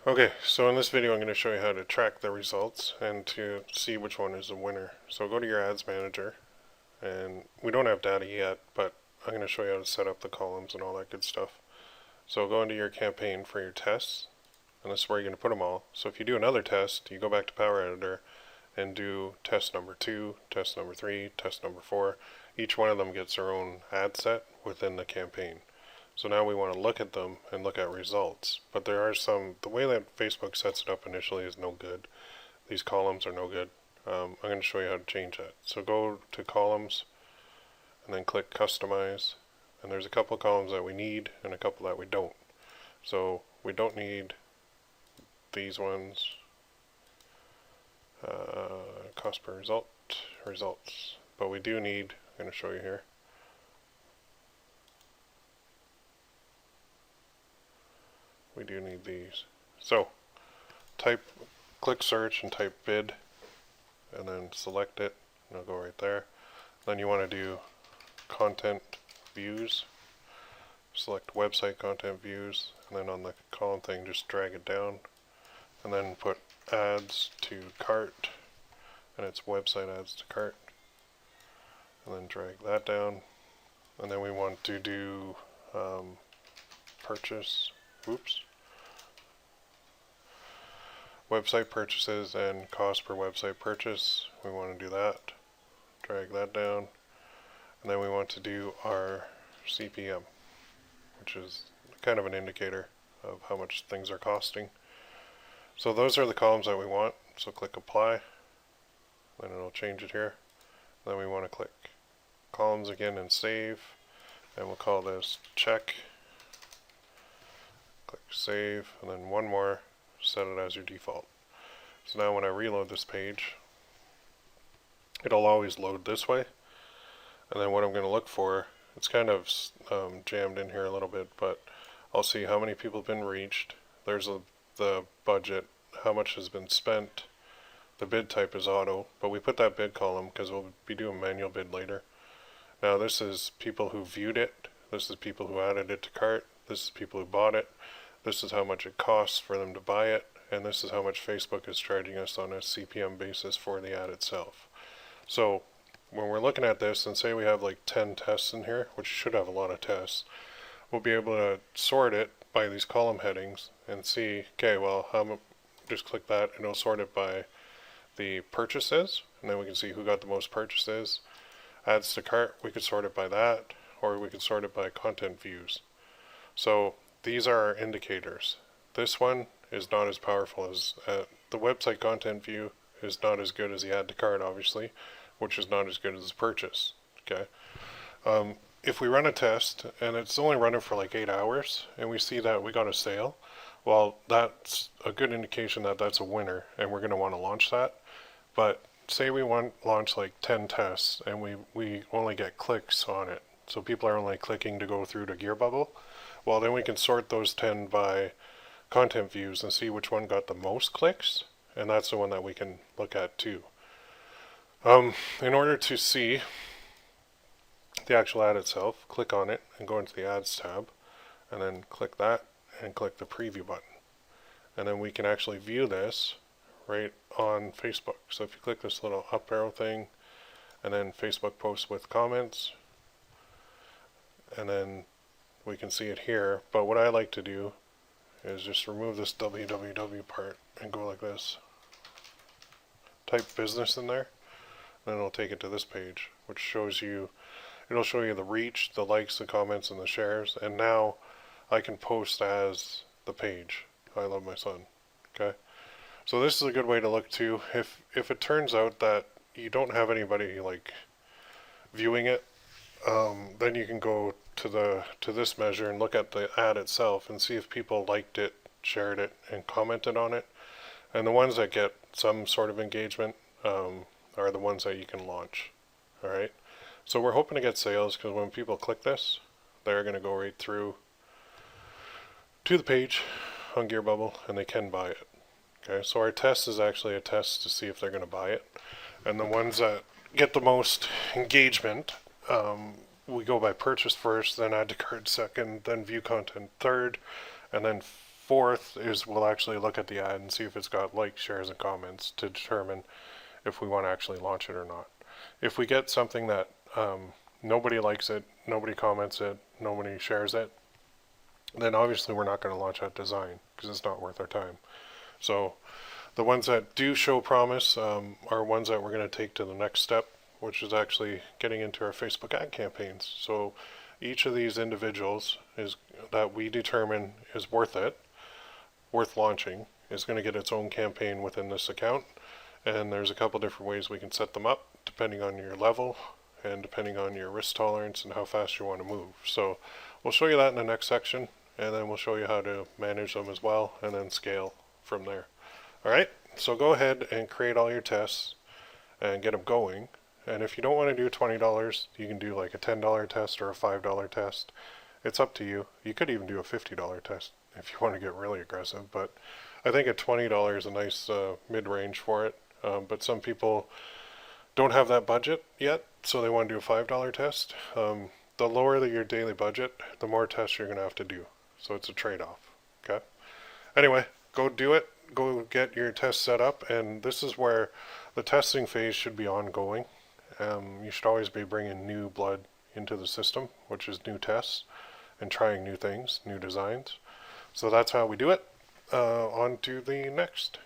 Okay, so in this video I'm going to show you how to track the results and to see which one is the winner. So go to your ads manager, and we don't have data yet, but I'm going to show you how to set up the columns and all that good stuff. So go into your campaign for your tests, and this is where you're going to put them all. So if you do another test, you go back to Power Editor and do test number 2, test number 3, test number 4. Each one of them gets their own ad set within the campaign. So now we want to look at them and look at results. But there are the way that Facebook sets it up initially is no good. These columns are no good. I'm going to show you how to change that. So go to columns and then click customize. And there's a couple of columns that we need and a couple that we don't. So we don't need these ones. Cost per result, results. But we do need, I'm going to show you here. We do need these. So click search and type bid, and then select it, and it'll go right there. Then you want to do content views. Select website content views, and then on the column thing, just drag it down, and then put ads to cart, and it's website ads to cart, and then drag that down, and then we want to do purchase. Website purchases and cost per website purchase. We want to do that. Drag that down. And then we want to do our CPM, which is kind of an indicator of how much things are costing. So those are the columns that we want. So click apply. Then it'll change it here. Then we want to click columns again and save. And we'll call this check. Click save, and then one more, set it as your default. So now when I reload this page, it'll always load this way. And then what I'm going to look for, it's kind of jammed in here a little bit, but I'll see how many people have been reached. There's the budget, how much has been spent. The bid type is auto, but we put that bid column because we'll be doing manual bid later. Now this is people who viewed it. This is people who added it to cart. This is people who bought it. This is how much it costs for them to buy it, and this is how much Facebook is charging us on a CPM basis for the ad itself. So when we're looking at this, and say we have like 10 tests in here, which should have a lot of tests, we'll be able to sort it by these column headings and see, okay, well, just click that and it'll sort it by the purchases, and then we can see who got the most purchases. Adds to cart, we could sort it by that, or we could sort it by content views. So these are our indicators. This one is not as powerful as the website content view is not as good as the add to cart, obviously, which is not as good as the purchase. Okay. If we run a test and it's only running for like 8 hours and we see that we got a sale, well, that's a good indication that that's a winner and we're going to want to launch that. But say we launch like 10 tests and we only get clicks on it. So people are only clicking to go through to Gear Bubble. Well, then we can sort those 10 by content views and see which one got the most clicks, and that's the one that we can look at too. In order to see the actual ad itself, click on it and go into the ads tab, and then click that and click the preview button. And then we can actually view this right on Facebook. So if you click this little up arrow thing, and then Facebook posts with comments, and then we can see it here. But what I like to do is just remove this www part and go like this. Type business in there, then it'll take it to this page, which shows you, it'll show you the reach, the likes, the comments, and the shares. And now I can post as the page. I love my son. Okay. So this is a good way to look too. If it turns out that you don't have anybody like viewing it, then you can go to this measure and look at the ad itself and see if people liked it, shared it, and commented on it. And the ones that get some sort of engagement are the ones that you can launch. All right. So we're hoping to get sales because when people click this, they're going to go right through to the page on Gear Bubble and they can buy it. Okay. So our test is actually a test to see if they're going to buy it. And the ones that get the most engagement, we go by purchase first, then add to cart second, then view content third, and then fourth is we'll actually look at the ad and see if it's got likes, shares, and comments to determine if we want to actually launch it or not. If we get something that nobody likes it, nobody comments it, nobody shares it, then obviously we're not going to launch that design because it's not worth our time. So the ones that do show promise are ones that we're going to take to the next step, which is actually getting into our Facebook ad campaigns. So each of these individuals is that we determine is worth it, worth launching, is going to get its own campaign within this account. And there's a couple different ways we can set them up depending on your level and depending on your risk tolerance and how fast you want to move. So we'll show you that in the next section, and then we'll show you how to manage them as well and then scale from there. Alright, so go ahead and create all your tests and get them going. And if you don't want to do $20, you can do like a $10 test or a $5 test. It's up to you. You could even do a $50 test if you want to get really aggressive, but I think at $20 is a nice mid-range for it. But some people don't have that budget yet, so they want to do a $5 test. The lower your daily budget, the more tests you're going to have to do. So it's a trade-off. Okay. Anyway, go do it. Go get your test set up, and this is where the testing phase should be ongoing. You should always be bringing new blood into the system, which is new tests, and trying new things, new designs. So that's how we do it. On to the next.